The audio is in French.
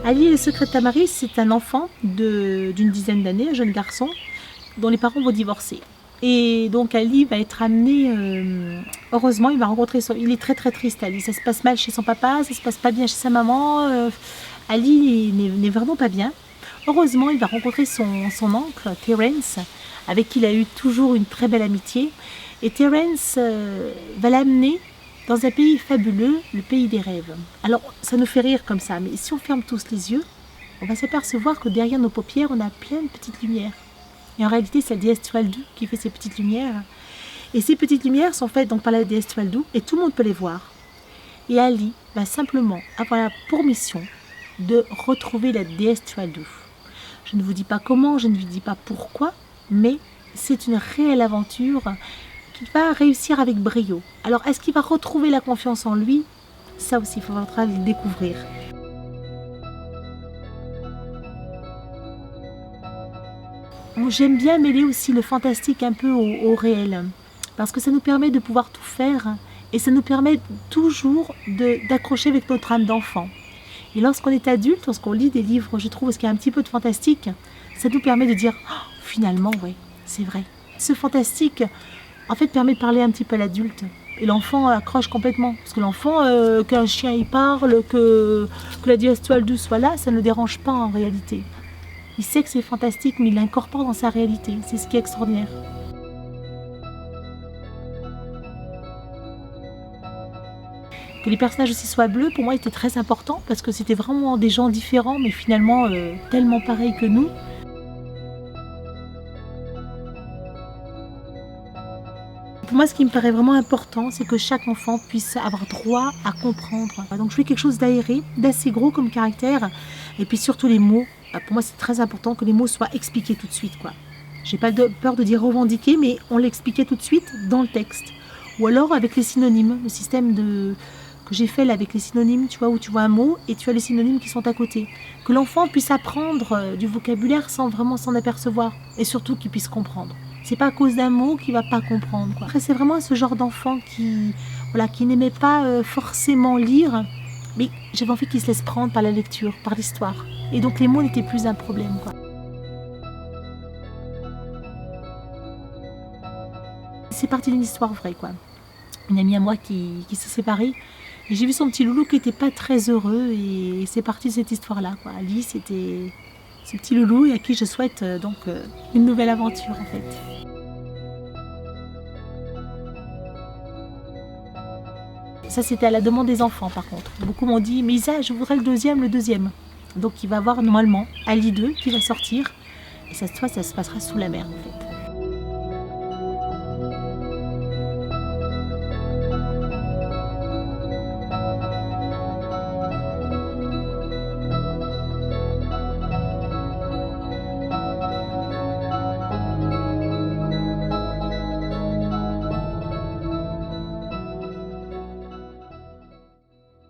Ali et le secret de Tamaris, c'est un enfant d'une dizaine d'années, un jeune garçon, dont les parents vont divorcer. Et donc Ali va être amené, heureusement, il va rencontrer il est très très triste Ali, ça se passe mal chez son papa, ça se passe pas bien chez sa maman, Ali n'est vraiment pas bien. Heureusement, il va rencontrer son oncle, Terence, avec qui il a eu toujours une très belle amitié. Et Terence va l'amener dans un pays fabuleux, le pays des rêves. Alors, ça nous fait rire comme ça, mais si on ferme tous les yeux, on va s'apercevoir que derrière nos paupières, on a plein de petites lumières. Et en réalité, c'est la déesse Tualdou qui fait ces petites lumières. Et ces petites lumières sont faites donc par la déesse Tualdou, et tout le monde peut les voir. Et Ali va simplement avoir pour mission de retrouver la déesse Tualdou. Je ne vous dis pas comment, je ne vous dis pas pourquoi, mais c'est une réelle aventure qu'il va réussir avec brio. Alors, est-ce qu'il va retrouver la confiance en lui? Ça aussi, il faudra le découvrir. J'aime bien mêler aussi le fantastique un peu au réel, parce que ça nous permet de pouvoir tout faire, et ça nous permet toujours d'accrocher avec notre âme d'enfant. Et lorsqu'on est adulte, lorsqu'on lit des livres, je trouve, où il y a un petit peu de fantastique, ça nous permet de dire oh, finalement, oui, c'est vrai. Ce fantastique, en fait, permet de parler un petit peu à l'adulte. Et l'enfant accroche complètement. Parce que l'enfant, qu'un chien y parle, que la déesse Tualdou soit là, ça ne le dérange pas en réalité. Il sait que c'est fantastique, mais il l'incorpore dans sa réalité. C'est ce qui est extraordinaire. Que les personnages aussi soient bleus, pour moi, était très important, parce que c'était vraiment des gens différents, mais finalement tellement pareils que nous. Pour moi, ce qui me paraît vraiment important, c'est que chaque enfant puisse avoir droit à comprendre. Donc je fais quelque chose d'aéré, d'assez gros comme caractère, et puis surtout les mots. Pour moi, c'est très important que les mots soient expliqués tout de suite, quoi. J'ai pas peur de dire revendiquer, mais on l'expliquait tout de suite dans le texte. Ou alors avec les synonymes, le système que j'ai fait là avec les synonymes, tu vois, où tu vois un mot et tu as les synonymes qui sont à côté. Que l'enfant puisse apprendre du vocabulaire sans vraiment s'en apercevoir, et surtout qu'il puisse comprendre. C'est pas à cause d'un mot qu'il va pas comprendre, quoi. Après, c'est vraiment ce genre d'enfant qui n'aimait pas forcément lire, mais j'avais envie qu'il se laisse prendre par la lecture, par l'histoire. Et donc les mots n'étaient plus un problème, quoi. C'est parti d'une histoire vraie, quoi. Une amie à moi qui s'est séparée, et j'ai vu son petit loulou qui n'était pas très heureux, et c'est parti de cette histoire-là, quoi. Alice, c'était ce petit loulou et à qui je souhaite donc une nouvelle aventure, en fait. Ça, c'était à la demande des enfants, par contre. Beaucoup m'ont dit, mais Isa, je voudrais le deuxième. Donc, il va y avoir normalement Ali 2 qui va sortir. Et cette fois, ça se passera sous la mer, en fait.